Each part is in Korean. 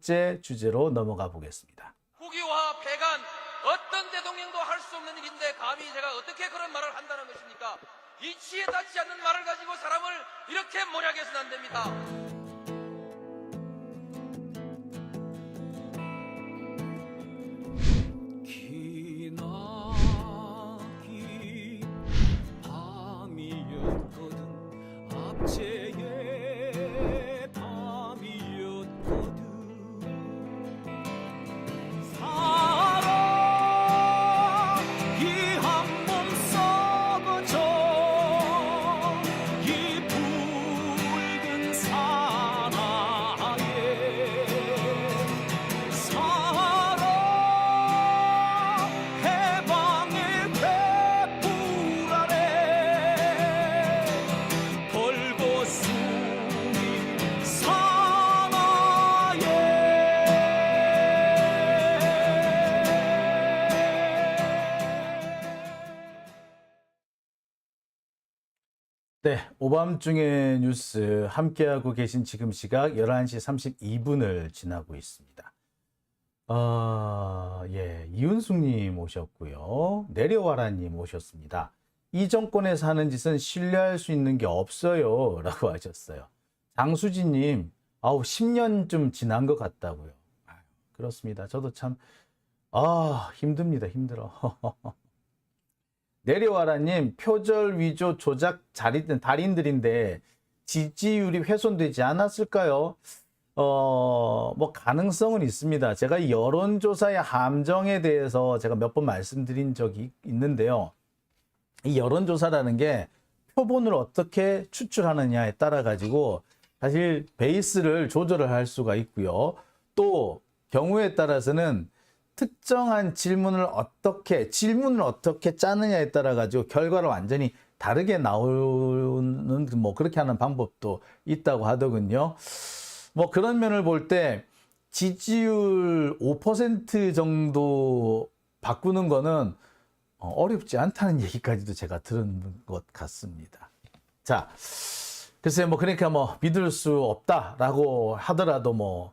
번째 주제로 넘어가 보겠습니다. 국유화 폐간 어떤 대통령도 할 수 없는 일인데 감히 제가 어떻게 그런 말을 한다는 것입니까? 이치에 닿지 않는 말을 가지고 사람을 이렇게 몰약해서는 안 됩니다. 기나긴 밤이었거든 압제의 밤이었거든 사랑이 한 몸 썩어져 이 붉은 사나에 사랑 해방의 횃불 아래 벌거숭이 네, 오밤중의 뉴스 함께하고 계신 지금 시각 11시 32분을 지나고 있습니다. 이은숙님 오셨고요. 내려와라님 오셨습니다. 이 정권에서 하는 짓은 신뢰할 수 있는 게 없어요 라고 하셨어요. 장수진님, 10년쯤 지난 것 같다고요. 그렇습니다. 저도 참 힘듭니다. 힘들어. 내려와라님, 표절 위조 조작 달인들인데 지지율이 훼손되지 않았을까요? 뭐 가능성은 있습니다. 제가 이 여론조사의 함정에 대해서 제가 몇 번 말씀드린 적이 있는데요. 이 여론조사라는 게 표본을 어떻게 추출하느냐에 따라 가지고 사실 베이스를 조절을 할 수가 있고요. 또 경우에 따라서는 특정한 질문을 어떻게 짜느냐에 따라 가지고 결과를 완전히 다르게 나오는 뭐 그렇게 하는 방법도 있다고 하더군요. 뭐 그런 면을 볼 때 지지율 5% 정도 바꾸는 거는 어렵지 않다는 얘기까지도 제가 들은 것 같습니다. 자, 글쎄 그러니까 믿을 수 없다라고 하더라도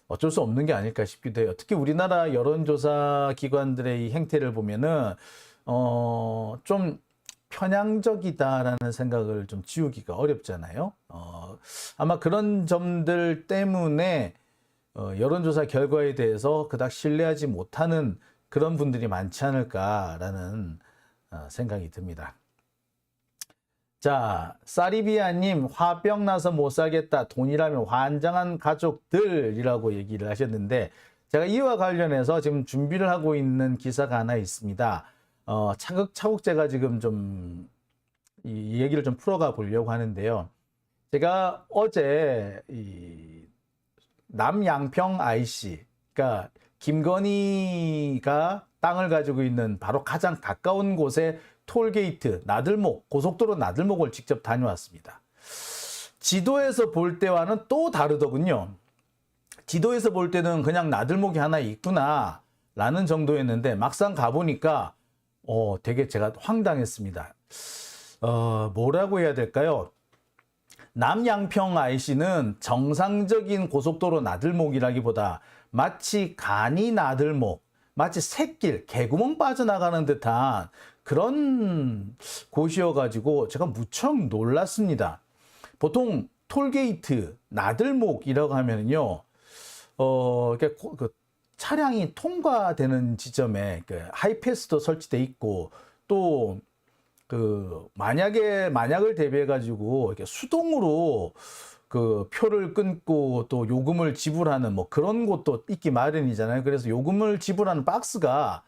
어쩔 수 없는 게 아닐까 싶기도 해요. 특히 우리나라 여론조사 기관들의 이 행태를 보면은 좀 편향적이다라는 생각을 좀 지우기가 어렵잖아요. 아마 그런 점들 때문에 여론조사 결과에 대해서 그닥 신뢰하지 못하는 그런 분들이 많지 않을까라는 생각이 듭니다. 자, 사리비아님, 화병 나서 못 살겠다. 돈이라면 환장한 가족들이라고 얘기를 하셨는데, 제가 이와 관련해서 지금 준비를 하고 있는 기사가 하나 있습니다. 차곡차곡 제가 지금 좀 이 얘기를 좀 풀어가 보려고 하는데요. 제가 어제 이 남양평 IC, 그러니까 김건희가 땅을 가지고 있는 바로 가장 가까운 곳에 톨게이트, 나들목, 고속도로 나들목을 직접 다녀왔습니다. 지도에서 볼 때와는 또 다르더군요. 지도에서 볼 때는 그냥 나들목이 하나 있구나 라는 정도였는데 막상 가보니까 되게 제가 황당했습니다. 뭐라고 해야 될까요? 남양평 IC는 정상적인 고속도로 나들목이라기보다 마치 간이 나들목, 마치 샛길, 개구멍 빠져나가는 듯한 그런 곳이어가지고 제가 무척 놀랐습니다. 보통 톨게이트, 나들목이라고 하면요, 차량이 통과되는 지점에 하이패스도 설치돼 있고 또 만약을 대비해 가지고 이렇게 수동으로 표를 끊고 또 요금을 지불하는 그런 곳도 있기 마련이잖아요. 그래서 요금을 지불하는 박스가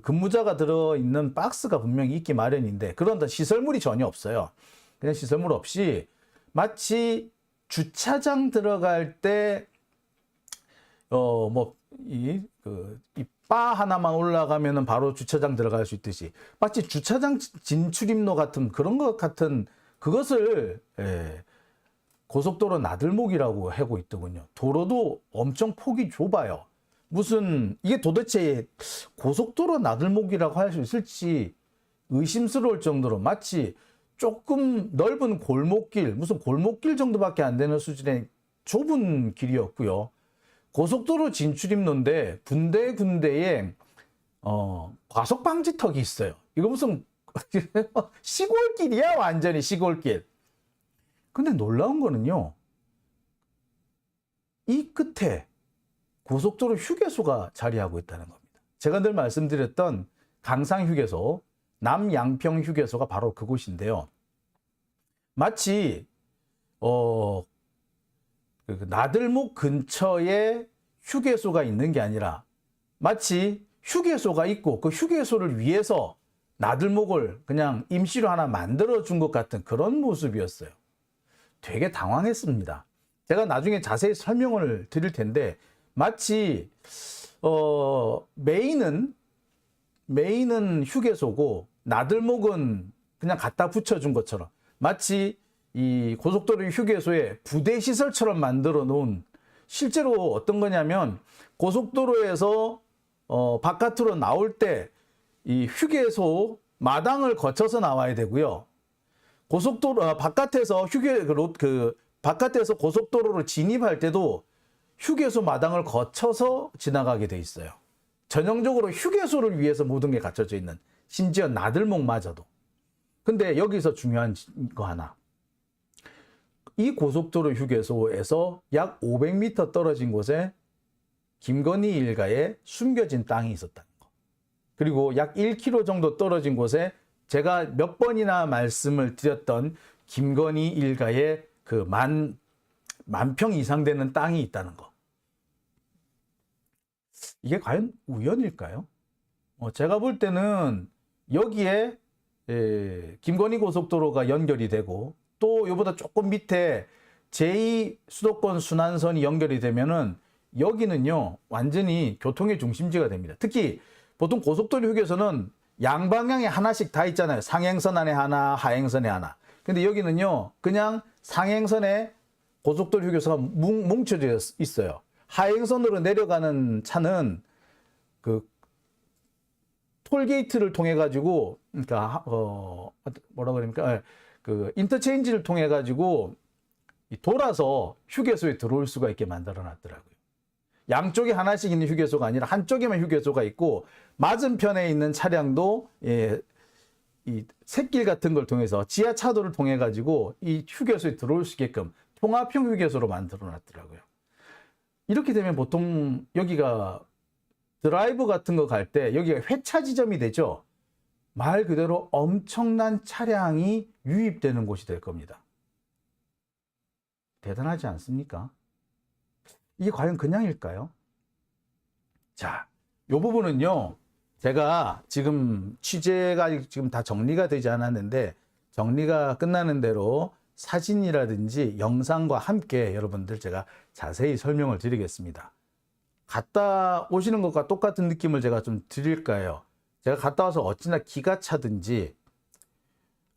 근무자가 들어있는 박스가 분명히 있기 마련인데 그런 시설물이 전혀 없어요. 그냥 시설물 없이 마치 주차장 들어갈 때 바 하나만 올라가면은 바로 주차장 들어갈 수 있듯이 마치 주차장 진출입로 같은 그런 것 같은 그것을 고속도로 나들목이라고 하고 있더군요. 도로도 엄청 폭이 좁아요. 이게 도대체 고속도로 나들목이라고 할 수 있을지 의심스러울 정도로 마치 조금 넓은 골목길, 무슨 골목길 정도밖에 안 되는 수준의 좁은 길이었고요. 고속도로 진출입로인데 군데군데에 과속 방지턱이 있어요. 이거 무슨 시골길이야, 완전히 시골길. 근데 놀라운 거는요, 이 끝에 고속도로 휴게소가 자리하고 있다는 겁니다. 제가 늘 말씀드렸던 강상 휴게소, 남양평 휴게소가 바로 그곳인데요. 마치 그 나들목 근처에 휴게소가 있는 게 아니라 마치 휴게소가 있고 그 휴게소를 위해서 나들목을 그냥 임시로 하나 만들어 준 것 같은 그런 모습이었어요. 되게 당황했습니다. 제가 나중에 자세히 설명을 드릴 텐데, 마치 메인은 휴게소고 나들목은 그냥 갖다 붙여준 것처럼, 마치 이 고속도로 휴게소에 부대 시설처럼 만들어 놓은, 실제로 어떤 거냐면 고속도로에서 바깥으로 나올 때 이 휴게소 마당을 거쳐서 나와야 되고요. 고속도로 바깥에서 바깥에서 고속도로로 진입할 때도 휴게소 마당을 거쳐서 지나가게 돼 있어요. 전형적으로 휴게소를 위해서 모든 게 갖춰져 있는, 심지어 나들목마저도. 근데 여기서 중요한 거 하나. 이 고속도로 휴게소에서 약 500m 떨어진 곳에 김건희 일가에 숨겨진 땅이 있었다는 거. 그리고 약 1km 정도 떨어진 곳에 제가 몇 번이나 말씀을 드렸던 김건희 일가의 그 만 평 이상 되는 땅이 있다는 거. 이게 과연 우연일까요? 제가 볼 때는 여기에 김건희 고속도로가 연결이 되고, 또 이보다 조금 밑에 제2 수도권 순환선이 연결이 되면은 여기는요 완전히 교통의 중심지가 됩니다. 특히 보통 고속도로 휴게소는 양방향에 하나씩 다 있잖아요. 상행선 안에 하나, 하행선에 하나. 근데 여기는요 그냥 상행선에 고속도로 휴게소가 뭉쳐져 있어요. 하행선으로 내려가는 차는 그 톨게이트를 통해 가지고, 그러니까 뭐라 그럽니까? 그 인터체인지를 통해 가지고 돌아서 휴게소에 들어올 수가 있게 만들어 놨더라고요. 양쪽에 하나씩 있는 휴게소가 아니라 한쪽에만 휴게소가 있고, 맞은편에 있는 차량도 이 샛길 같은 걸 통해서 지하차도를 통해 가지고 이 휴게소에 들어올 수 있게끔 통합형 휴게소로 만들어 놨더라고요. 이렇게 되면 보통 여기가 드라이브 같은 거 갈 때 여기가 회차 지점이 되죠. 말 그대로 엄청난 차량이 유입되는 곳이 될 겁니다. 대단하지 않습니까? 이게 과연 그냥일까요? 자, 이 부분은요, 제가 지금 취재가 지금 다 정리가 되지 않았는데, 정리가 끝나는 대로 사진이라든지 영상과 함께 여러분들 제가 자세히 설명을 드리겠습니다. 갔다 오시는 것과 똑같은 느낌을 제가 좀 드릴까요? 제가 갔다 와서 어찌나 기가 차든지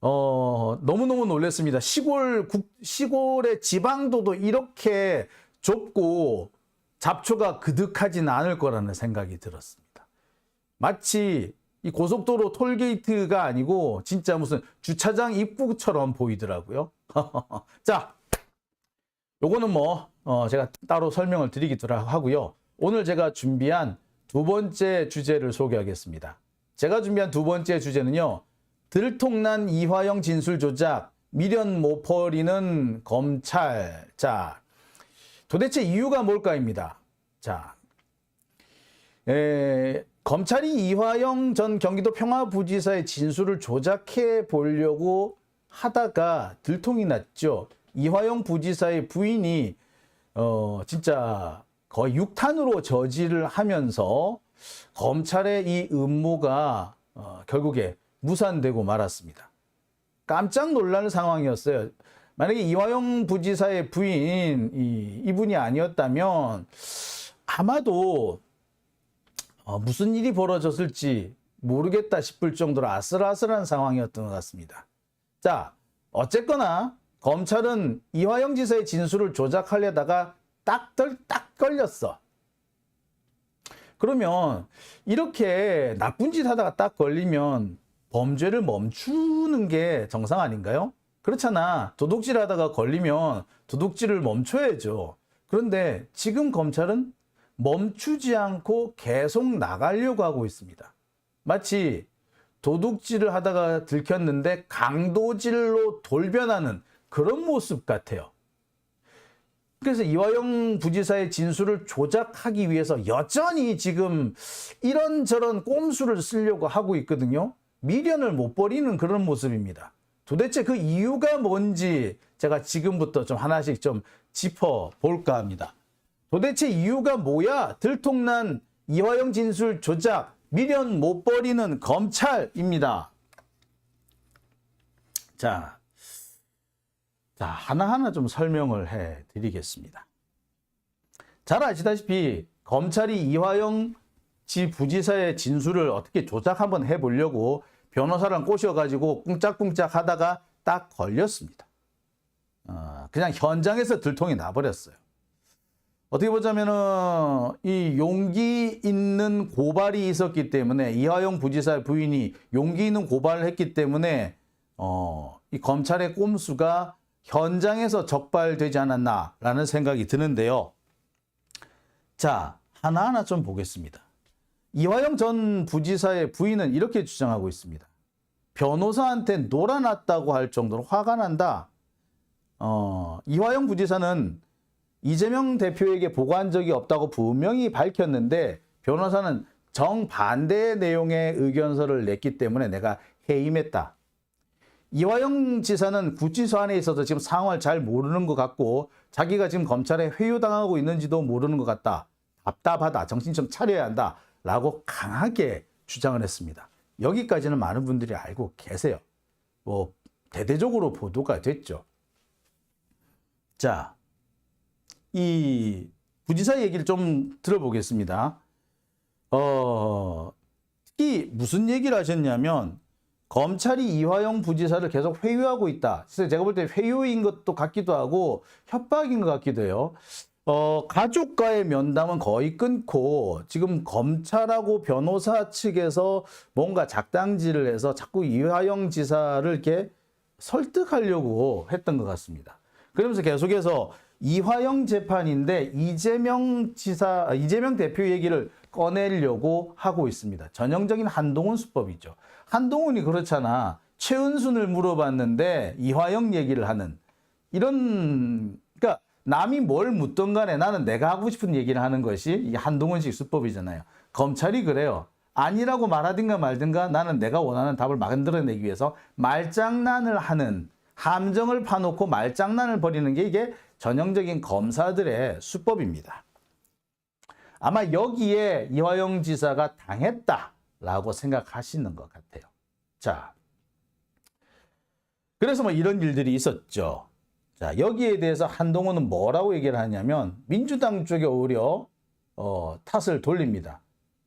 너무너무 놀랐습니다. 시골의 지방도도 이렇게 좁고 잡초가 그득하진 않을 거라는 생각이 들었습니다. 마치 이 고속도로 톨게이트가 아니고 진짜 무슨 주차장 입구처럼 보이더라고요. 자, 요거는 제가 따로 설명을 드리기도 하고요. 오늘 제가 준비한 두 번째 주제를 소개하겠습니다. 제가 준비한 두 번째 주제는요, 들통난 이화영 진술 조작, 미련 못 버리는 검찰. 자, 도대체 이유가 뭘까입니다. 자, 검찰이 이화영 전 경기도 평화부지사의 진술을 조작해 보려고 하다가 들통이 났죠. 이화영 부지사의 부인이 진짜 거의 육탄으로 저지를 하면서 검찰의 이 음모가 결국에 무산되고 말았습니다. 깜짝 놀랄 상황이었어요. 만약에 이화영 부지사의 부인 이분이 아니었다면 아마도 무슨 일이 벌어졌을지 모르겠다 싶을 정도로 아슬아슬한 상황이었던 것 같습니다. 자, 어쨌거나 검찰은 이화영 지사의 진술을 조작하려다가 딱 걸렸어. 그러면 이렇게 나쁜 짓 하다가 딱 걸리면 범죄를 멈추는 게 정상 아닌가요? 그렇잖아. 도둑질 하다가 걸리면 도둑질을 멈춰야죠. 그런데 지금 검찰은 멈추지 않고 계속 나가려고 하고 있습니다. 마치 도둑질을 하다가 들켰는데 강도질로 돌변하는 그런 모습 같아요. 그래서 이화영 부지사의 진술을 조작하기 위해서 여전히 지금 이런저런 꼼수를 쓰려고 하고 있거든요. 미련을 못 버리는 그런 모습입니다. 도대체 그 이유가 뭔지 제가 지금부터 좀 하나씩 좀 짚어볼까 합니다. 도대체 이유가 뭐야? 들통난 이화영 진술 조작, 미련 못 버리는 검찰입니다. 자, 하나하나 좀 설명을 해 드리겠습니다. 잘 아시다시피 검찰이 이화영 부지사의 진술을 어떻게 조작 한번 해보려고 변호사랑 꼬셔가지고 꿍짝꿍짝 하다가 딱 걸렸습니다. 그냥 현장에서 들통이 나버렸어요. 어떻게 보자면은 이 용기 있는 고발이 있었기 때문에 이화영 부지사의 부인이 용기 있는 고발을 했기 때문에 이 검찰의 꼼수가 현장에서 적발되지 않았나라는 생각이 드는데요. 자, 하나하나 좀 보겠습니다. 이화영 전 부지사의 부인은 이렇게 주장하고 있습니다. 변호사한테 놀아났다고 할 정도로 화가 난다. 이화영 부지사는 이재명 대표에게 보고한 적이 없다고 분명히 밝혔는데 변호사는 정반대의 내용의 의견서를 냈기 때문에 내가 해임했다. 이화영 지사는 구치소 안에 있어서 지금 상황을 잘 모르는 것 같고 자기가 지금 검찰에 회유당하고 있는지도 모르는 것 같다. 답답하다. 정신 좀 차려야 한다. 라고 강하게 주장을 했습니다. 여기까지는 많은 분들이 알고 계세요. 뭐 대대적으로 보도가 됐죠. 자, 이 부지사 얘기를 좀 들어보겠습니다. 특히 무슨 얘기를 하셨냐면 검찰이 이화영 부지사를 계속 회유하고 있다. 그래서 제가 볼 때 회유인 것도 같기도 하고 협박인 것 같기도 해요. 가족과의 면담은 거의 끊고 지금 검찰하고 변호사 측에서 뭔가 작당질을 해서 자꾸 이화영 지사를 이렇게 설득하려고 했던 것 같습니다. 그러면서 계속해서 이화영 재판인데 이재명 대표 얘기를 꺼내려고 하고 있습니다. 전형적인 한동훈 수법이죠. 한동훈이 그렇잖아. 최은순을 물어봤는데 이화영 얘기를 하는 이런, 그러니까 남이 뭘 묻던 간에 나는 내가 하고 싶은 얘기를 하는 것이 이 한동훈식 수법이잖아요. 검찰이 그래요. 아니라고 말하든가 말든가 나는 내가 원하는 답을 만들어내기 위해서 말장난을 하는, 함정을 파놓고 말장난을 벌이는 게 이게 전형적인 검사들의 수법입니다. 아마 여기에 이화영 지사가 당했다라고 생각하시는 것 같아요. 자, 그래서 뭐 이런 일들이 있었죠. 자, 여기에 대해서 한동훈은 뭐라고 얘기를 하냐면 민주당 쪽에 오히려 탓을 돌립니다.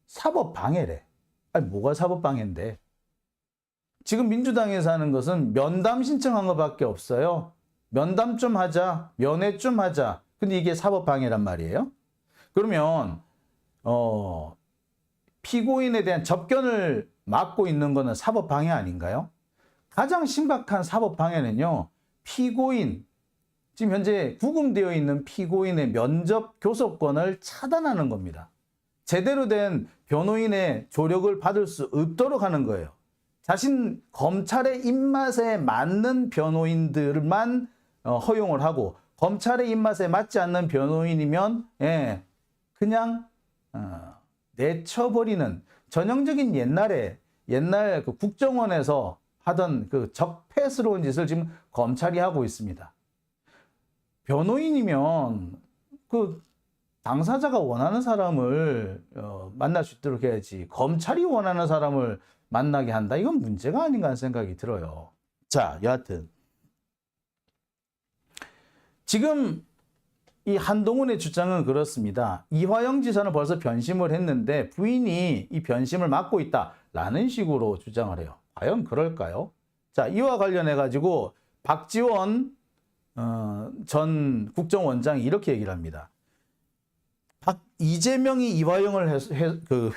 사법방해래. 아니 뭐가 사법방해인데. 지금 민주당에서 하는 것은 면담 신청한 것밖에 없어요. 면담 좀 하자. 면회 좀 하자. 근데 이게 사법방해란 말이에요. 그러면 피고인에 대한 접견을 막고 있는 거는 사법방해 아닌가요? 가장 심각한 사법방해는요. 피고인, 지금 현재 구금되어 있는 피고인의 면접 교섭권을 차단하는 겁니다. 제대로 된 변호인의 조력을 받을 수 없도록 하는 거예요. 자신 검찰의 입맛에 맞는 변호인들만 허용을 하고 검찰의 입맛에 맞지 않는 변호인이면 그냥 내쳐버리는 전형적인 옛날 그 국정원에서 하던 그 적폐스러운 짓을 지금 검찰이 하고 있습니다. 변호인이면 그 당사자가 원하는 사람을 만날 수 있도록 해야지 검찰이 원하는 사람을 만나게 한다. 이건 문제가 아닌가 하는 생각이 들어요. 자, 여하튼 지금 이 한동훈의 주장은 그렇습니다. 이화영 지사는 벌써 변심을 했는데 부인이 이 변심을 막고 있다라는 식으로 주장을 해요. 과연 그럴까요? 자, 이와 관련해 가지고 박지원 전 국정원장이 이렇게 얘기를 합니다. 이재명이 이화영을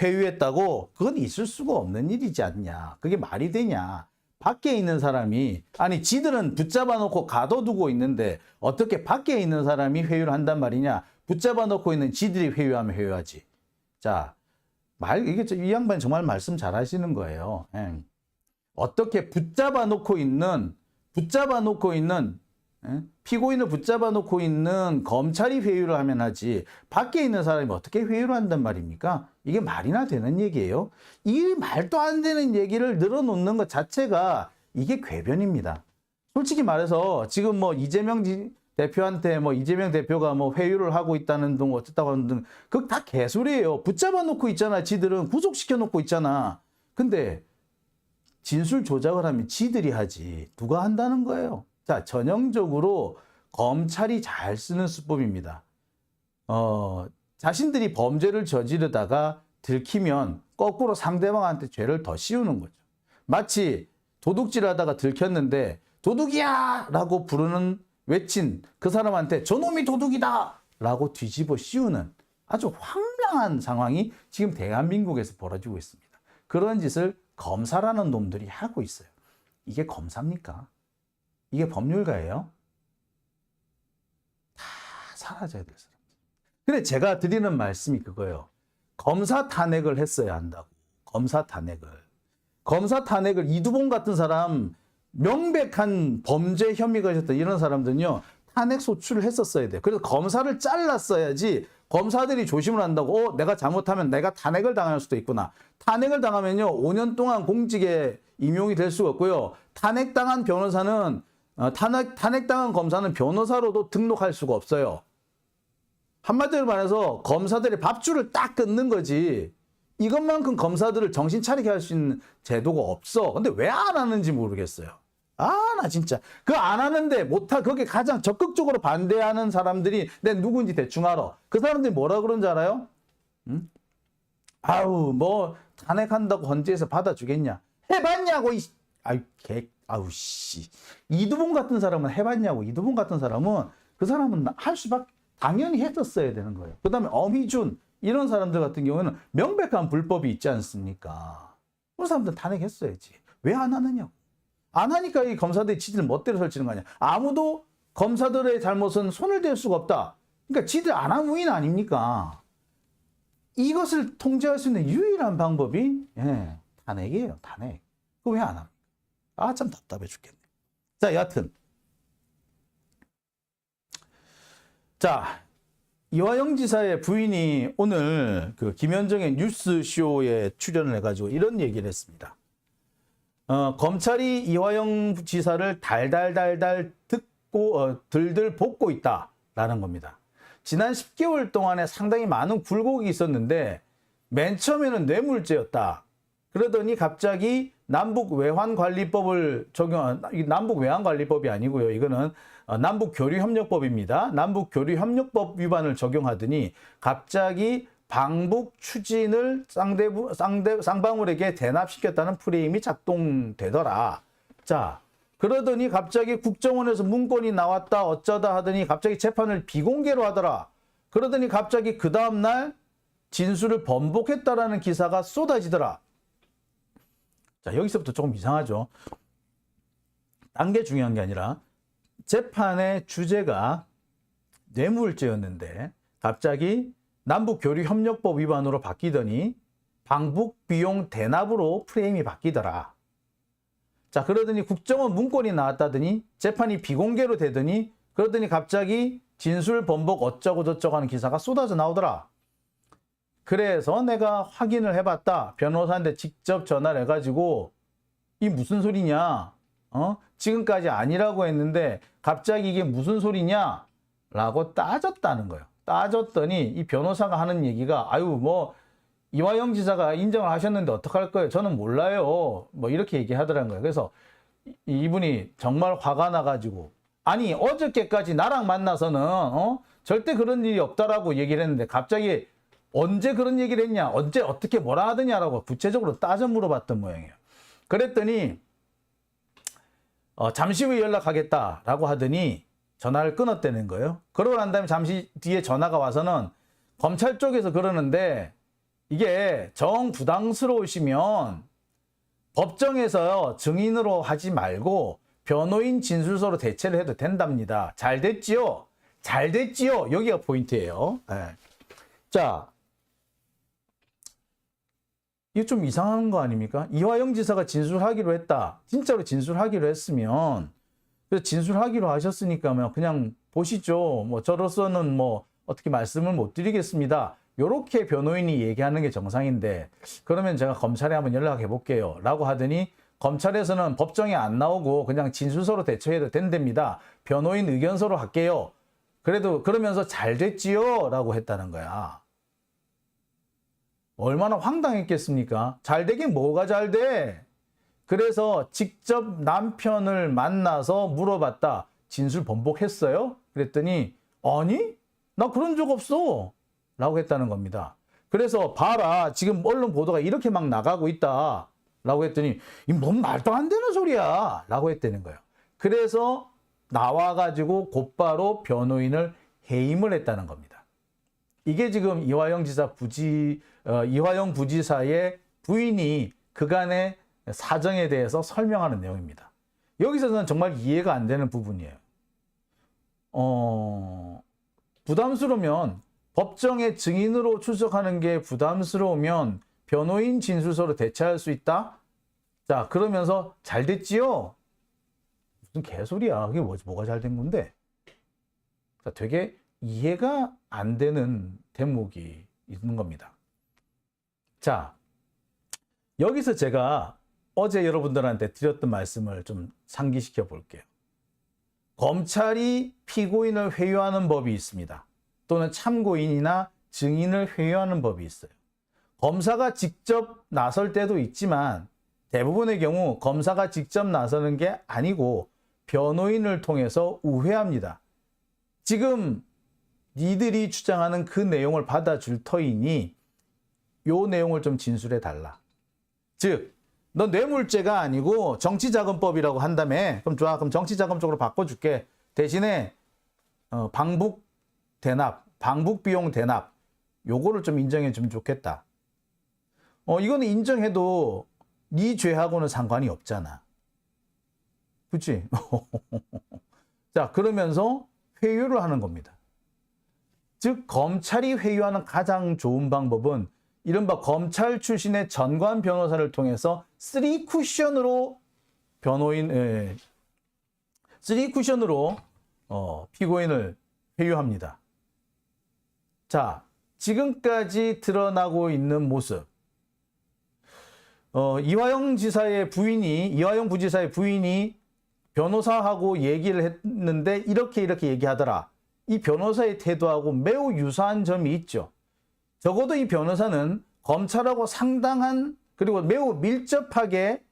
회유했다고? 그건 있을 수가 없는 일이지 않냐. 그게 말이 되냐. 밖에 있는 사람이, 아니 지들은 붙잡아 놓고 가둬두고 있는데 어떻게 밖에 있는 사람이 회유를 한단 말이냐. 붙잡아 놓고 있는 지들이 회유하면 회유하지. 자, 이 양반 정말 말씀 잘 하시는 거예요. 예. 어떻게 붙잡아 놓고 있는 피고인을 붙잡아 놓고 있는 검찰이 회유를 하면 하지 밖에 있는 사람이 어떻게 회유를 한단 말입니까? 이게 말이나 되는 얘기예요? 이 말도 안 되는 얘기를 늘어놓는 것 자체가 이게 궤변입니다. 솔직히 말해서 지금 뭐 이재명 대표한테 뭐 이재명 대표가 뭐 회유를 하고 있다는 등 어쨌다고 하는 등 그거 다 개소리예요. 붙잡아 놓고 있잖아. 지들은 구속시켜 놓고 있잖아. 근데 진술 조작을 하면 지들이 하지 누가 한다는 거예요. 자, 전형적으로 검찰이 잘 쓰는 수법입니다. 자신들이 범죄를 저지르다가 들키면 거꾸로 상대방한테 죄를 더 씌우는 거죠. 마치 도둑질하다가 들켰는데 도둑이야! 라고 외친 그 사람한테 저놈이 도둑이다! 라고 뒤집어 씌우는 아주 황량한 상황이 지금 대한민국에서 벌어지고 있습니다. 그런 짓을 검사라는 놈들이 하고 있어요. 이게 검사입니까? 이게 법률가예요? 다 사라져야 될 사람. 근데 제가 드리는 말씀이 그거예요. 검사 탄핵을 했어야 한다고. 검사 탄핵을 이두봉 같은 사람 명백한 범죄 혐의가 있었던 이런 사람들은요. 탄핵 소추를 했었어야 돼요. 그래서 검사를 잘랐어야지 검사들이 조심을 한다고 내가 잘못하면 내가 탄핵을 당할 수도 있구나. 탄핵을 당하면요. 5년 동안 공직에 임용이 될 수가 없고요. 탄핵당한 검사는 변호사로도 등록할 수가 없어요. 한마디로 말해서 검사들의 밥줄을 딱 끊는 거지. 이것만큼 검사들을 정신 차리게 할 수 있는 제도가 없어. 근데 왜 안 하는지 모르겠어요. 나 진짜. 그거 안 하는데 거기에 가장 적극적으로 반대하는 사람들이 내가 누군지 대충 알아. 그 사람들이 뭐라 그런지 알아요? 응? 뭐 탄핵한다고 헌재에서 받아주겠냐? 해봤냐고, 씨. 이두봉 같은 사람은 해봤냐고. 이두봉 같은 사람은 그 사람은 할 수밖에 당연히 했었어야 되는 거예요. 그 다음에 엄희준 이런 사람들 같은 경우에는 명백한 불법이 있지 않습니까? 그런 사람들 탄핵했어야지. 왜 안 하느냐고. 안 하니까 이 검사들이 지들 멋대로 설치는 거 아니야. 아무도 검사들의 잘못은 손을 댈 수가 없다. 그러니까 지들 안 한 우인 아닙니까? 이것을 통제할 수 있는 유일한 방법이 탄핵이에요. 탄핵. 그거 왜 안 합니까? 참 답답해 죽겠네. 자, 여하튼 자, 이화영 지사의 부인이 오늘 그 김현정의 뉴스쇼에 출연을 해가지고 이런 얘기를 했습니다. 검찰이 이화영 지사를 달달달달 들들 볶고 있다라는 겁니다. 지난 10개월 동안에 상당히 많은 굴곡이 있었는데 맨 처음에는 뇌물죄였다. 그러더니 갑자기 남북외환관리법을 남북외환관리법이 아니고요. 이거는 남북교류협력법입니다. 남북교류협력법 위반을 적용하더니 갑자기 방북 추진을 쌍방울에게 대납시켰다는 프레임이 작동되더라. 자, 그러더니 갑자기 국정원에서 문건이 나왔다 어쩌다 하더니 갑자기 재판을 비공개로 하더라. 그러더니 갑자기 그 다음날 진술을 번복했다라는 기사가 쏟아지더라. 자, 여기서부터 조금 이상하죠. 딴 게 중요한 게 아니라 재판의 주제가 뇌물죄였는데 갑자기 남북교류협력법 위반으로 바뀌더니 방북비용 대납으로 프레임이 바뀌더라. 자, 그러더니 국정원 문건이 나왔다더니 재판이 비공개로 되더니 그러더니 갑자기 진술 번복 어쩌고 저쩌고 하는 기사가 쏟아져 나오더라. 그래서 내가 확인을 해봤다. 변호사한테 직접 전화를 해가지고 이 무슨 소리냐? 지금까지 아니라고 했는데 갑자기 이게 무슨 소리냐? 라고 따졌다는 거예요. 따졌더니 이 변호사가 하는 얘기가 이화영 지사가 인정을 하셨는데 어떡할 거예요? 저는 몰라요. 뭐 이렇게 얘기하더라는 거예요. 그래서 이분이 정말 화가 나가지고 아니 어저께까지 나랑 만나서는 절대 그런 일이 없다라고 얘기를 했는데 갑자기 언제 그런 얘기를 했냐? 언제 어떻게 뭐라 하더냐라고 구체적으로 따져 물어봤던 모양이에요. 그랬더니 잠시 후에 연락하겠다라고 하더니 전화를 끊었다는 거예요. 그러고 난 다음에 잠시 뒤에 전화가 와서는 검찰 쪽에서 그러는데 이게 정부당스러우시면 법정에서 증인으로 하지 말고 변호인 진술서로 대체를 해도 된답니다. 잘 됐지요? 잘 됐지요. 여기가 포인트예요. 예. 자, 이게 좀 이상한 거 아닙니까? 이화영 지사가 진술하기로 했다. 진짜로 진술하기로 했으면, 그래서 진술하기로 하셨으니까 뭐 그냥 보시죠. 뭐 저로서는 뭐 어떻게 말씀을 못 드리겠습니다. 요렇게 변호인이 얘기하는 게 정상인데, 그러면 제가 검찰에 한번 연락해 볼게요. 라고 하더니 검찰에서는 법정에 안 나오고 그냥 진술서로 대처해도 된답니다. 변호인 의견서로 할게요. 그래도 그러면서 잘 됐지요? 라고 했다는 거야. 얼마나 황당했겠습니까? 잘 되긴 뭐가 잘 돼? 그래서 직접 남편을 만나서 물어봤다. 진술 번복했어요? 그랬더니 아니? 나 그런 적 없어. 라고 했다는 겁니다. 그래서 봐라. 지금 언론 보도가 이렇게 막 나가고 있다. 라고 했더니 이 뭔 말도 안 되는 소리야. 라고 했다는 거예요. 그래서 나와가지고 곧바로 변호인을 해임을 했다는 겁니다. 이게 지금 이화영 부지사의 부인이 그간의 사정에 대해서 설명하는 내용입니다. 여기서는 정말 이해가 안 되는 부분이에요. 부담스러우면 법정에 증인으로 출석하는 게 부담스러우면 변호인 진술서로 대체할 수 있다? 자, 그러면서 잘 됐지요? 무슨 개소리야. 그게 뭐가 잘 된 건데? 자, 되게 이해가 안 되는 대목이 있는 겁니다. 자, 여기서 제가 어제 여러분들한테 드렸던 말씀을 좀 상기시켜 볼게요. 검찰이 피고인을 회유하는 법이 있습니다. 또는 참고인이나 증인을 회유하는 법이 있어요. 검사가 직접 나설 때도 있지만 대부분의 경우 검사가 직접 나서는 게 아니고 변호인을 통해서 우회합니다. 지금 니들이 주장하는 그 내용을 받아줄 터이니 요 내용을 좀 진술해 달라. 즉, 너 뇌물죄가 아니고 정치자금법이라고 한다며. 그럼 좋아. 그럼 정치자금 쪽으로 바꿔줄게. 대신에 방북 대납, 방북 비용 대납 요거를 좀 인정해 주면 좋겠다. 이거는 인정해도 네 죄하고는 상관이 없잖아. 그치? 자, 그러면서 회유를 하는 겁니다. 즉, 검찰이 회유하는 가장 좋은 방법은 이른바 검찰 출신의 전관 변호사를 통해서 3쿠션으로 피고인을 회유합니다. 자, 지금까지 드러나고 있는 모습. 이화영 부지사의 부인이 변호사하고 얘기를 했는데 이렇게 얘기하더라. 이 변호사의 태도하고 매우 유사한 점이 있죠. 적어도 이 변호사는 검찰하고 상당한 그리고 매우 밀접하게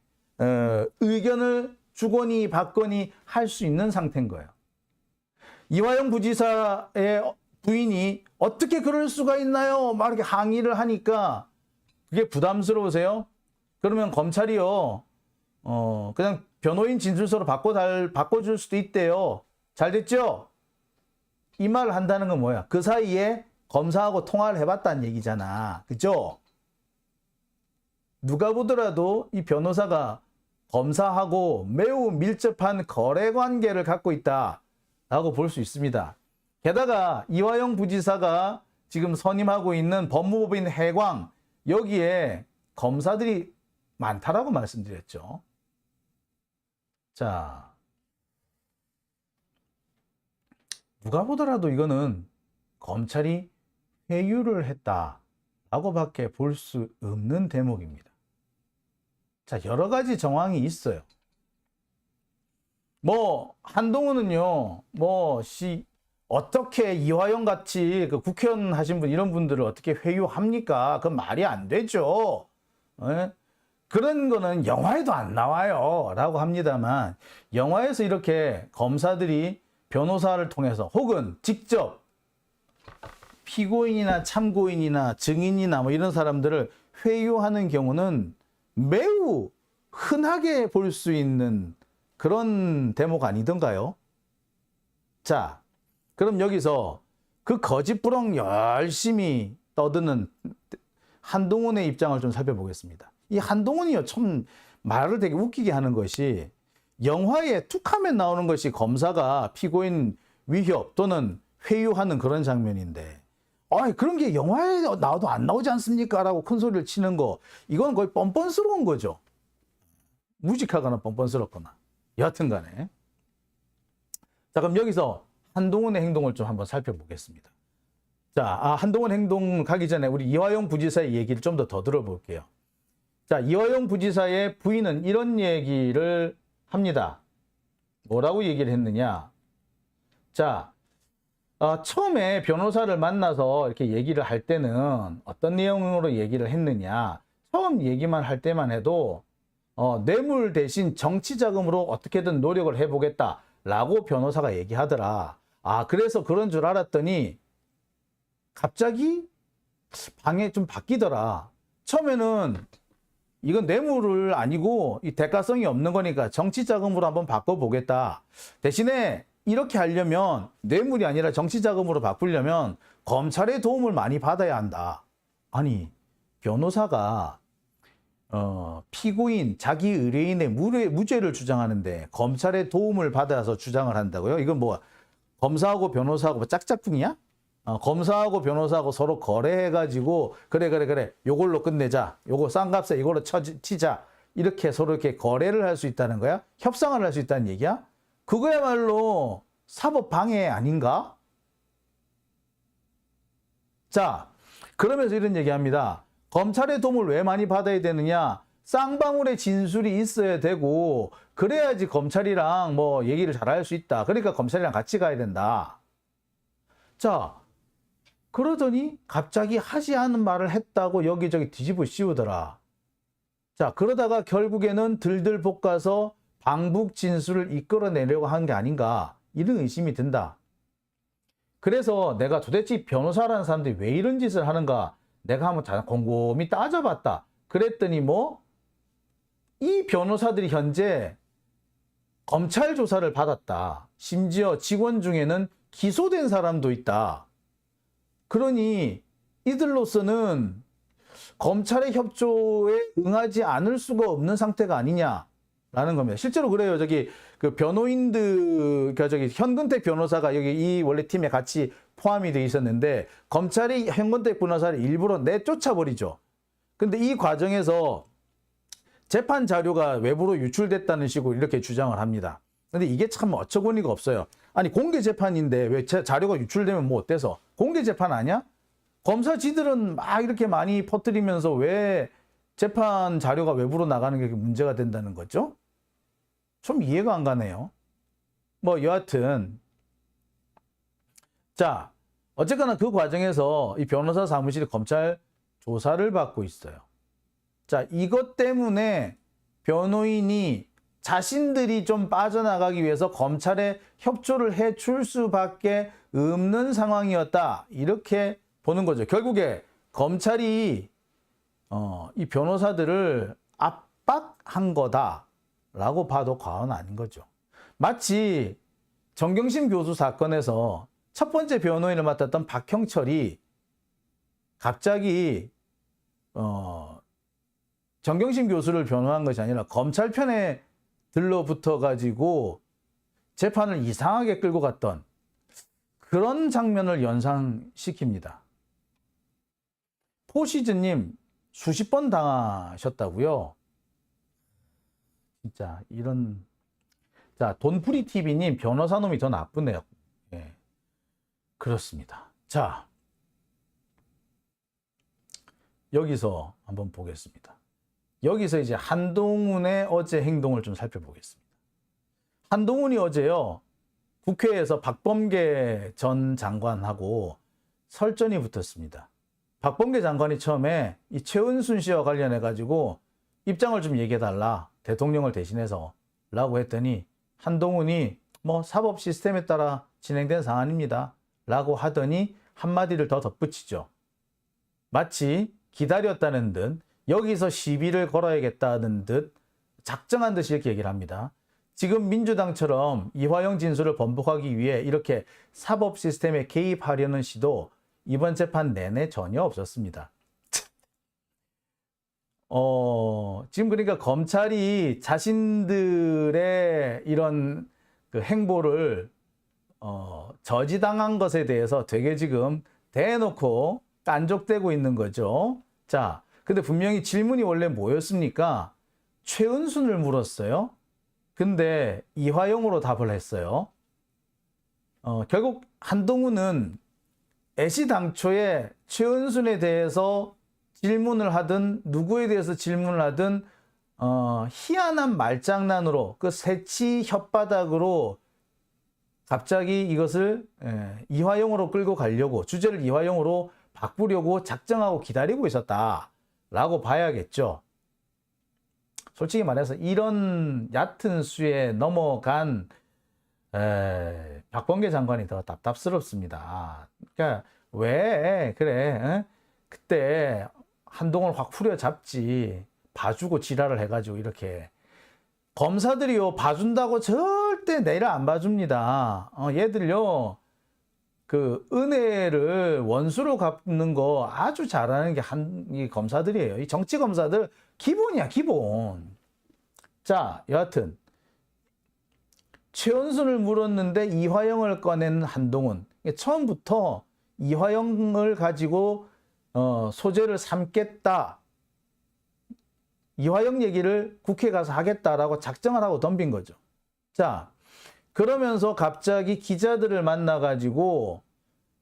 의견을 주거니 받거니 할 수 있는 상태인 거예요. 이화영 부지사의 부인이 어떻게 그럴 수가 있나요? 막 이렇게 항의를 하니까 그게 부담스러우세요? 그러면 검찰이요, 그냥 변호인 진술서로 바꿔줄 수도 있대요. 잘 됐죠? 이 말을 한다는 건 뭐야? 그 사이에 검사하고 통화를 해봤다는 얘기잖아. 그죠? 누가 보더라도 이 변호사가 검사하고 매우 밀접한 거래 관계를 갖고 있다라고 볼 수 있습니다. 게다가 이화영 부지사가 지금 선임하고 있는 법무법인 해광, 여기에 검사들이 많다라고 말씀드렸죠. 자, 누가 보더라도 이거는 검찰이 회유를 했다라고밖에 볼 수 없는 대목입니다. 자, 여러 가지 정황이 있어요. 한동훈은요, 어떻게 이화영 같이 그 국회의원 하신 분, 이런 분들을 어떻게 회유합니까? 그건 말이 안 되죠. 그런 거는 영화에도 안 나와요. 라고 합니다만, 영화에서 이렇게 검사들이 변호사를 통해서 혹은 직접 피고인이나 참고인이나 증인이나 이런 사람들을 회유하는 경우는 매우 흔하게 볼 수 있는 그런 대목 아니던가요? 자, 그럼 여기서 그 거짓부렁 열심히 떠드는 한동훈의 입장을 좀 살펴보겠습니다. 이 한동훈이요, 참 말을 되게 웃기게 하는 것이, 영화에 툭하면 나오는 것이 검사가 피고인 위협 또는 회유하는 그런 장면인데, 그런 게 영화에 나와도 안 나오지 않습니까? 라고 큰 소리를 치는 거, 이건 거의 뻔뻔스러운 거죠. 무직하거나 뻔뻔스럽거나. 여하튼 간에. 자, 그럼 여기서 한동훈의 행동을 좀 한번 살펴보겠습니다. 자, 한동훈 행동 가기 전에 우리 이화영 부지사의 얘기를 좀 더 들어볼게요. 자, 이화영 부지사의 부인은 이런 얘기를 합니다. 뭐라고 얘기를 했느냐? 자, 처음에 변호사를 만나서 이렇게 얘기를 할 때는 어떤 내용으로 얘기를 했느냐? 처음 얘기만 할 때만 해도 뇌물 대신 정치 자금으로 어떻게든 노력을 해보겠다라고 변호사가 얘기하더라. 그래서 그런 줄 알았더니 갑자기 방에 좀 바뀌더라. 처음에는 이건 뇌물을 아니고 이 대가성이 없는 거니까 정치 자금으로 한번 바꿔보겠다. 대신에 이렇게 하려면 뇌물이 아니라 정치 자금으로 바꾸려면 검찰의 도움을 많이 받아야 한다. 아니, 변호사가 피고인, 자기 의뢰인의 무죄를 주장하는데 검찰의 도움을 받아서 주장을 한다고요? 이건 뭐 검사하고 변호사하고 뭐 짝짝꿍이야? 검사하고 변호사하고 서로 거래해가지고 그래 요걸로 끝내자, 요거 싼 값에 이걸로 치자, 이렇게 서로 이렇게 거래를 할 수 있다는 거야? 협상을 할 수 있다는 얘기야? 그거야말로 사법 방해 아닌가? 자, 그러면서 이런 얘기합니다. 검찰의 도움을 왜 많이 받아야 되느냐? 쌍방울의 진술이 있어야 되고 그래야지 검찰이랑 뭐 얘기를 잘할 수 있다. 그러니까 검찰이랑 같이 가야 된다. 자, 그러더니 갑자기 하지 않은 말을 했다고 여기저기 뒤집어 씌우더라. 자, 그러다가 결국에는 들들 볶아서 방북 진술을 이끌어내려고 한 게 아닌가, 이런 의심이 든다. 그래서 내가 도대체 변호사라는 사람들이 왜 이런 짓을 하는가 내가 한번 곰곰이 따져봤다. 그랬더니 이 변호사들이 현재 검찰 조사를 받았다. 심지어 직원 중에는 기소된 사람도 있다. 그러니 이들로서는 검찰의 협조에 응하지 않을 수가 없는 상태가 아니냐라는 겁니다. 실제로 그래요. 그 변호인들, 현근택 변호사가 여기 이 원래 팀에 같이 포함이 돼 있었는데 검찰이 현근택 변호사를 일부러 내쫓아버리죠. 근데 이 과정에서 재판 자료가 외부로 유출됐다는 식으로 이렇게 주장을 합니다. 근데 이게 참 어처구니가 없어요. 아니, 공개 재판인데 왜 자료가 유출되면 뭐 어때서? 공개 재판 아니야? 검사 지들은 막 이렇게 많이 퍼뜨리면서 왜 재판 자료가 외부로 나가는 게 문제가 된다는 거죠? 좀 이해가 안 가네요. 여하튼 자, 어쨌거나 그 과정에서 이 변호사 사무실이 검찰 조사를 받고 있어요. 자, 이것 때문에 변호인이 자신들이 좀 빠져나가기 위해서 검찰에 협조를 해줄 수밖에 없는 상황이었다. 이렇게 보는 거죠. 결국에 검찰이 이 변호사들을 압박한 거다라고 봐도 과언 아닌 거죠. 마치 정경심 교수 사건에서 첫 번째 변호인을 맡았던 박형철이 갑자기 정경심 교수를 변호한 것이 아니라 검찰 편에 들러붙어 가지고 재판을 이상하게 끌고 갔던 그런 장면을 연상시킵니다. 포시즈님 수십 번 당하셨다고요? 진짜 이런. 자, 돈프리TV님 변호사 놈이 더 나쁘네요. 예, 그렇습니다. 자, 여기서 한번 보겠습니다. 여기서 이제 한동훈의 어제 행동을 좀 살펴보겠습니다. 한동훈이 어제요, 국회에서 박범계 전 장관하고 설전이 붙었습니다. 박범계 장관이 처음에 이 최은순 씨와 관련해 가지고 입장을 좀 얘기해달라, 대통령을 대신해서 라고 했더니 한동훈이 사법 시스템에 따라 진행된 사안입니다 라고 하더니 한마디를 더 덧붙이죠. 마치 기다렸다는 듯, 여기서 시비를 걸어야겠다는 듯 작정한 듯이 이렇게 얘기를 합니다. 지금 민주당처럼 이화영 진술을 번복하기 위해 이렇게 사법 시스템에 개입하려는 시도 이번 재판 내내 전혀 없었습니다. 지금 그러니까 검찰이 자신들의 이런 그 행보를 저지당한 것에 대해서 되게 지금 대놓고 깐족대고 있는 거죠. 자, 근데 분명히 질문이 원래 뭐였습니까? 최은순을 물었어요. 근데 이화영으로 답을 했어요. 결국 한동훈은 애시당초에 최은순에 대해서 질문을 하든 누구에 대해서 질문을 하든 희한한 말장난으로 그 새치 혓바닥으로 갑자기 이것을 이화영으로 끌고 가려고 주제를 이화영으로 바꾸려고 작정하고 기다리고 있었다라고 봐야겠죠. 솔직히 말해서 이런 얕은 수에 넘어간 박범계 장관이 더 답답스럽습니다. 그러니까 왜 그래? 그때 한동훈을 확 후려잡지 봐주고 지랄을 해가지고 이렇게 검사들이요 봐준다고 절대 내일 안 봐줍니다. 얘들요 그 은혜를 원수로 갚는 거 아주 잘하는 게 이 검사들이에요. 이 정치 검사들 기본이야 기본. 자 여하튼 최은순을 물었는데 이화영을 꺼낸 한동훈. 처음부터 이화영을 가지고 소재를 삼겠다. 이화영 얘기를 국회에 가서 하겠다라고 작정을 하고 덤빈 거죠. 자, 그러면서 갑자기 기자들을 만나가지고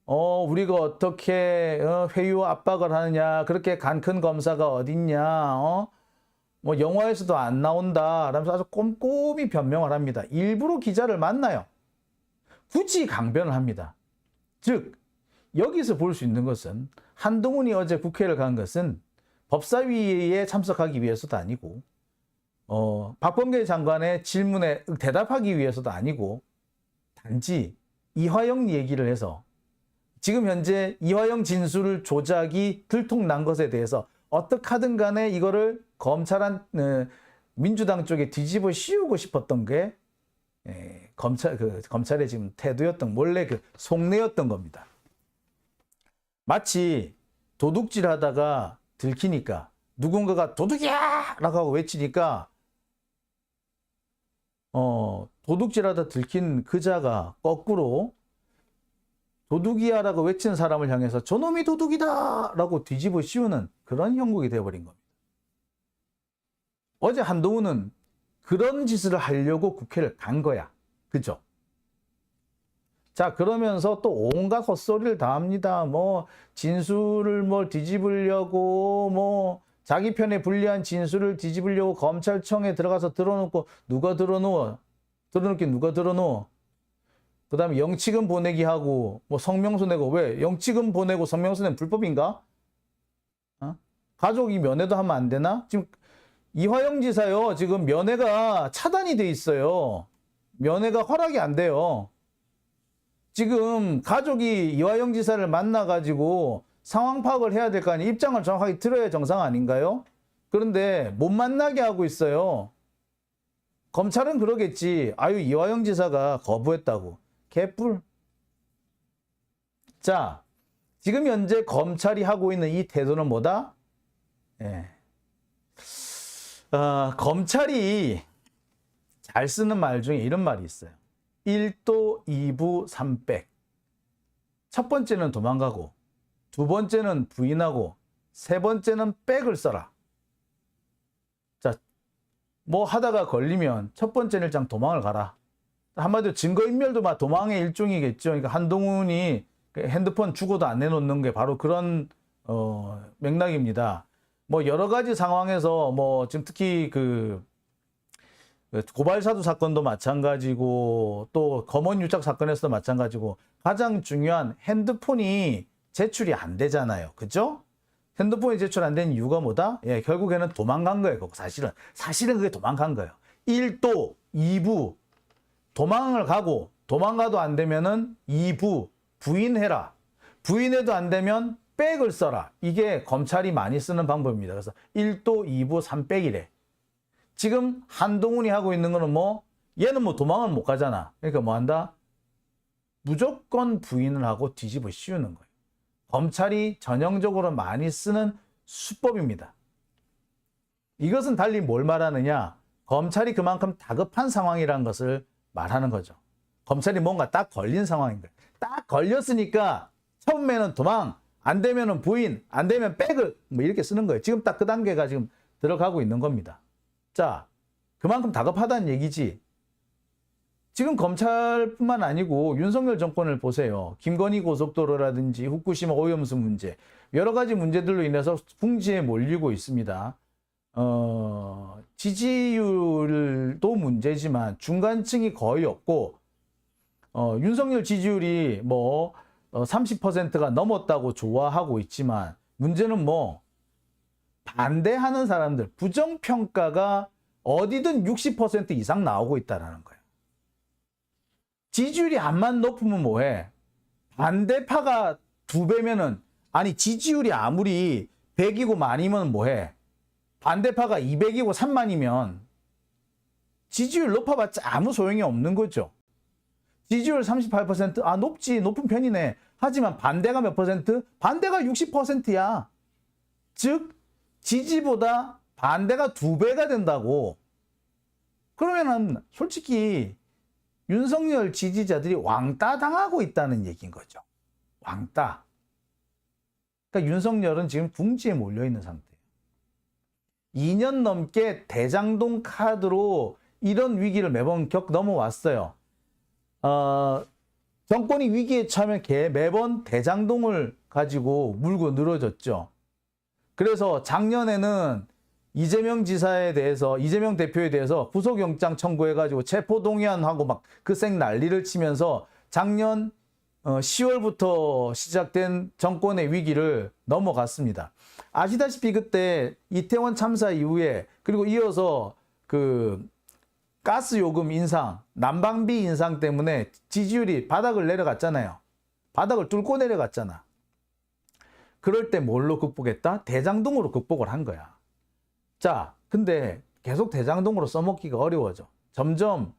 우리가 어떻게 회유 압박을 하느냐, 그렇게 간 큰 검사가 어딨냐, 뭐 영화에서도 안 나온다 라면서 아주 꼼꼼히 변명을 합니다. 일부러 기자를 만나요. 굳이 강변을 합니다. 즉 여기서 볼 수 있는 것은 한동훈이 어제 국회를 간 것은 법사위에 참석하기 위해서도 아니고 박범계 장관의 질문에 대답하기 위해서도 아니고 단지 이화영 얘기를 해서 지금 현재 이화영 진술 조작이 들통난 것에 대해서 어떻게 하든 간에 이거를 민주당 쪽에 뒤집어 씌우고 싶었던 게 검찰의 지금 태도였던 원래 그 속내였던 겁니다. 마치 도둑질 하다가 들키니까 누군가가 도둑이야! 라고 하고 외치니까 도둑질하다 들킨 그자가 거꾸로 도둑이야 라고 외친 사람을 향해서 저놈이 도둑이다! 라고 뒤집어 씌우는 그런 형국이 되어버린 겁니다. 어제 한동훈은 그런 짓을 하려고 국회를 간 거야. 그죠? 자, 그러면서 또 온갖 헛소리를 다 합니다. 뭐, 진술을 뭐 뒤집으려고, 뭐, 자기 편에 불리한 진술을 뒤집으려고 검찰청에 들어가서 들어놓고, 누가 들어놓어? 들어놓긴 누가 들어놓어? 그 다음에 영치금 보내기 하고, 뭐 성명서 내고, 왜? 영치금 보내고 성명서 내면 불법인가? 가족이 면회도 하면 안 되나? 지금 이화영 지사요, 지금 면회가 차단이 돼 있어요. 면회가 허락이 안 돼요. 지금 가족이 이화영 지사를 만나가지고 상황 파악을 해야 될 거 아니에요. 입장을 정확하게 들어야 정상 아닌가요? 그런데 못 만나게 하고 있어요. 검찰은 그러겠지. 아유, 이화영 지사가 거부했다고. 개뿔. 자, 지금 현재 검찰이 하고 있는 이 태도는 뭐다? 검찰이 잘 쓰는 말 중에 이런 말이 있어요. 1도, 2부, 3백. 첫 번째는 도망가고, 두 번째는 부인하고, 세 번째는 백을 써라. 자, 뭐 하다가 걸리면 첫 번째는 일단 도망을 가라. 한마디로 증거인멸도 막 도망의 일종이겠죠. 그러니까 한동훈이 핸드폰 주고도 안 내놓는 게 바로 그런 맥락입니다. 뭐 여러 가지 상황에서 뭐 지금 특히 그 고발사주 사건도 마찬가지고 또 검언 유착 사건에서도 마찬가지고 가장 중요한 핸드폰이 제출이 안 되잖아요. 그죠? 핸드폰이 제출 안 된 이유가 뭐다? 결국에는 도망간 거예요. 사실은 그게 도망간 거예요. 1도, 2부 도망을 가고 도망가도 안 되면은 2부 부인해라. 부인해도 안 되면 백을 써라. 이게 검찰이 많이 쓰는 방법입니다. 그래서 1도, 2부, 3백이래. 지금 한동훈이 하고 있는 거는 뭐 얘는 뭐 도망을 못 가잖아. 그러니까 뭐 한다? 무조건 부인을 하고 뒤집어 씌우는 거예요. 검찰이 전형적으로 많이 쓰는 수법입니다. 이것은 달리 뭘 말하느냐? 검찰이 그만큼 다급한 상황이라는 것을 말하는 거죠. 검찰이 뭔가 딱 걸린 상황인 거예요. 딱 걸렸으니까 처음에는 도망, 안 되면은 부인, 안 되면 백을 뭐 이렇게 쓰는 거예요. 지금 딱 그 단계가 지금 들어가고 있는 겁니다. 자, 그만큼 다급하다는 얘기지. 지금 검찰뿐만 아니고 윤석열 정권을 보세요. 김건희 고속도로라든지 후쿠시마 오염수 문제, 여러 가지 문제들로 인해서 궁지에 몰리고 있습니다. 지지율도 문제지만 중간층이 거의 없고, 윤석열 지지율이 뭐 30%가 넘었다고 좋아하고 있지만, 문제는 뭐 반대하는 사람들, 부정평가가 어디든 60% 이상 나오고 있다는 거예요. 지지율이 암만 높으면 뭐해? 반대파가 2배면은, 아니 지지율이 아무리 100이고 만이면 뭐해? 반대파가 200이고 3만이면 지지율 높아봤자 아무 소용이 없는 거죠. 지지율 38%, 아 높지, 높은 편이네. 하지만 반대가 몇 퍼센트? 반대가 60%야. 즉 지지보다 반대가 2배가 된다고. 그러면은 솔직히 윤석열 지지자들이 왕따 당하고 있다는 얘기인 거죠. 왕따. 그러니까 윤석열은 지금 궁지에 몰려 있는 상태예요. 2년 넘게 대장동 카드로 이런 위기를 매번 넘어왔어요. 정권이 위기에 처하면 매번 대장동을 가지고 물고 늘어졌죠. 그래서 작년에는 이재명 지사에 대해서, 이재명 대표에 대해서 구속영장 청구해가지고 체포동의안하고 막 그 쌩 난리를 치면서 작년 10월부터 시작된 정권의 위기를 넘어갔습니다. 아시다시피 그때 이태원 참사 이후에, 그리고 이어서 그 가스 요금 인상, 난방비 인상 때문에 지지율이 바닥을 내려갔잖아요. 바닥을 뚫고 내려갔잖아. 그럴 때 뭘로 극복했다? 대장동으로 극복을 한 거야. 자, 근데 계속 대장동으로 써먹기가 어려워져. 점점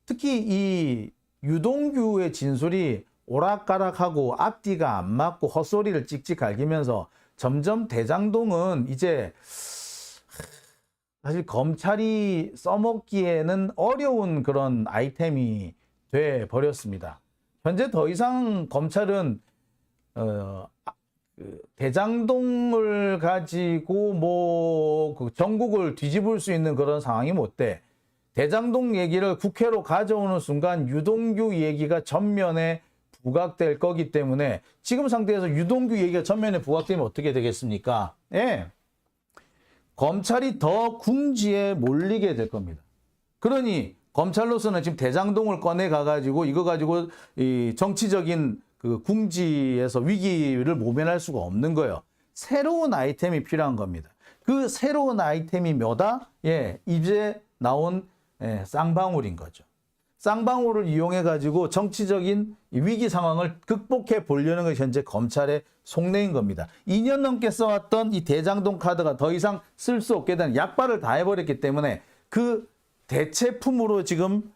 특히 이 유동규의 진술이 오락가락하고 앞뒤가 안 맞고 헛소리를 찍찍 갈기면서 점점 대장동은 이제 사실 검찰이 써먹기에는 어려운 그런 아이템이 돼 버렸습니다. 현재 더 이상 검찰은 대장동을 가지고 그 전국을 뒤집을 수 있는 그런 상황이 못 돼. 대장동 얘기를 국회로 가져오는 순간 유동규 얘기가 전면에 부각될 거기 때문에 지금 상태에서 유동규 얘기가 전면에 부각되면 어떻게 되겠습니까? 예. 검찰이 더 궁지에 몰리게 될 겁니다. 그러니 검찰로서는 지금 대장동을 꺼내 가가지고 이거 가지고 이 정치적인 그 궁지에서 위기를 모면할 수가 없는 거예요. 새로운 아이템이 필요한 겁니다. 그 새로운 아이템이 뭐다? 예, 이제 나온 쌍방울인 거죠. 쌍방울을 이용해 가지고 정치적인 위기 상황을 극복해 보려는 것이 현재 검찰의 속내인 겁니다. 2년 넘게 써왔던 이 대장동 카드가 더 이상 쓸 수 없게 되는 약발을 다 해버렸기 때문에 그 대체품으로 지금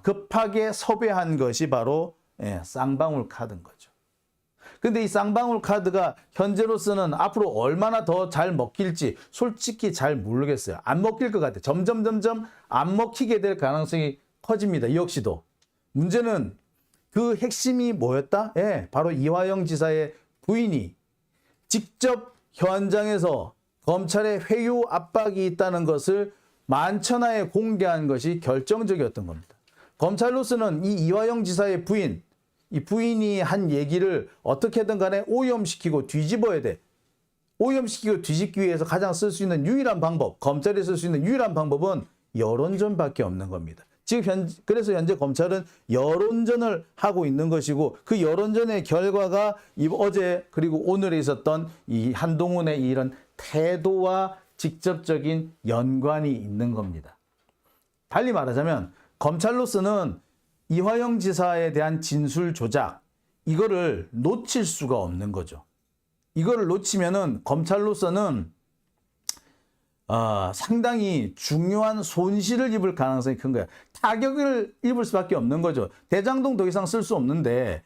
급하게 섭외한 것이 바로 쌍방울 카드인 거죠. 근데 이 쌍방울 카드가 현재로서는 앞으로 얼마나 더 잘 먹힐지 솔직히 잘 모르겠어요. 안 먹힐 것 같아요. 점점 안 먹히게 될 가능성이 커집니다. 이 역시도. 문제는 그 핵심이 뭐였다? 예, 바로 이화영 지사의 부인이 직접 현장에서 검찰의 회유 압박이 있다는 것을 만천하에 공개한 것이 결정적이었던 겁니다. 검찰로서는 이 이화영 지사의 부인, 이 부인이 한 얘기를 어떻게든 간에 오염시키고 뒤집어야 돼. 오염시키고 뒤집기 위해서 가장 쓸 수 있는 유일한 방법, 검찰이 쓸 수 있는 유일한 방법은 여론전밖에 없는 겁니다. 지금 그래서 현재 검찰은 여론전을 하고 있는 것이고 그 여론전의 결과가 어제 그리고 오늘에 있었던 이 한동훈의 이런 태도와 직접적인 연관이 있는 겁니다. 달리 말하자면 검찰로서는 이화영 지사에 대한 진술 조작, 이거를 놓칠 수가 없는 거죠. 이거를 놓치면은 검찰로서는 상당히 중요한 손실을 입을 가능성이 큰 거야. 타격을 입을 수밖에 없는 거죠. 대장동 더 이상 쓸 수 없는데,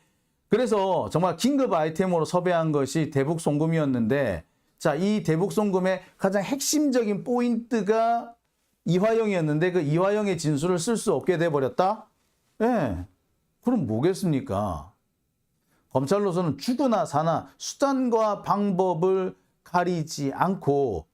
그래서 정말 긴급 아이템으로 섭외한 것이 대북 송금이었는데, 자, 이 대북 송금의 가장 핵심적인 포인트가 이화영이었는데 그 이화영의 진술을 쓸 수 없게 돼버렸다? 예. 그럼 뭐겠습니까? 검찰로서는 죽으나 사나 수단과 방법을 가리지 않고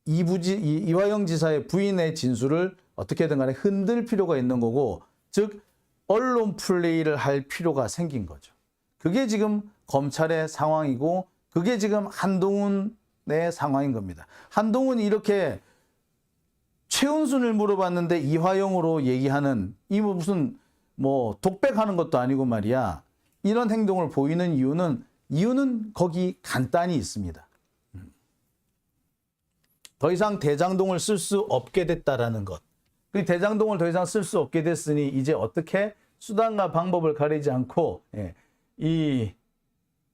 이화영 지사의 부인의 진술을 어떻게든 간에 흔들 필요가 있는 거고, 즉 언론 플레이를 할 필요가 생긴 거죠. 그게 지금 검찰의 상황이고 그게 지금 한동훈의 상황인 겁니다. 한동훈이 이렇게 최은순을 물어봤는데 이화영으로 얘기하는, 이 무슨 뭐 독백하는 것도 아니고 말이야. 이런 행동을 보이는 이유는 거기 간단히 있습니다. 더 이상 대장동을 쓸 수 없게 됐다라는 것. 그 대장동을 더 이상 쓸 수 없게 됐으니 이제 어떻게 수단과 방법을 가리지 않고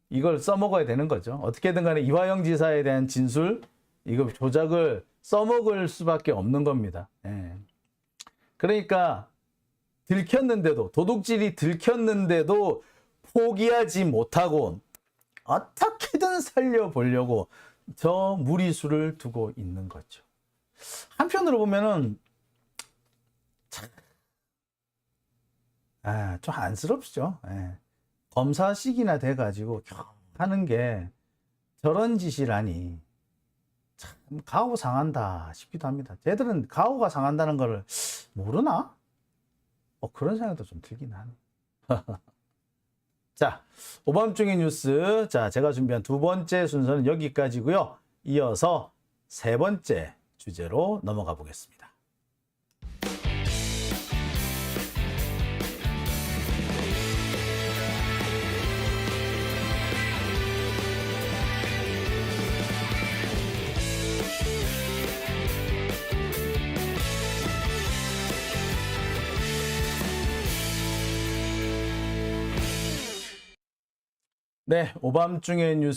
이걸 써먹어야 되는 거죠. 어떻게든 간에 이화영 지사에 대한 진술, 이거 조작을 써먹을 수밖에 없는 겁니다. 그러니까 들켰는데도, 도둑질이 들켰는데도 포기하지 못하고 어떻게든 살려보려고 저 무리수를 두고 있는 거죠. 한편으로 보면은 좀 안쓰럽죠. 검사식이나 돼가지고 하는 게 저런 짓이라니 참 가오 상한다 싶기도 합니다. 쟤들은 가오가 상한다는 걸 모르나? 그런 생각도 좀 들긴 하네. 자, 오밤중의 뉴스. 자, 제가 준비한 두 번째 순서는 여기까지고요. 이어서 세 번째 주제로 넘어가 보겠습니다. 네, 오밤중의 뉴스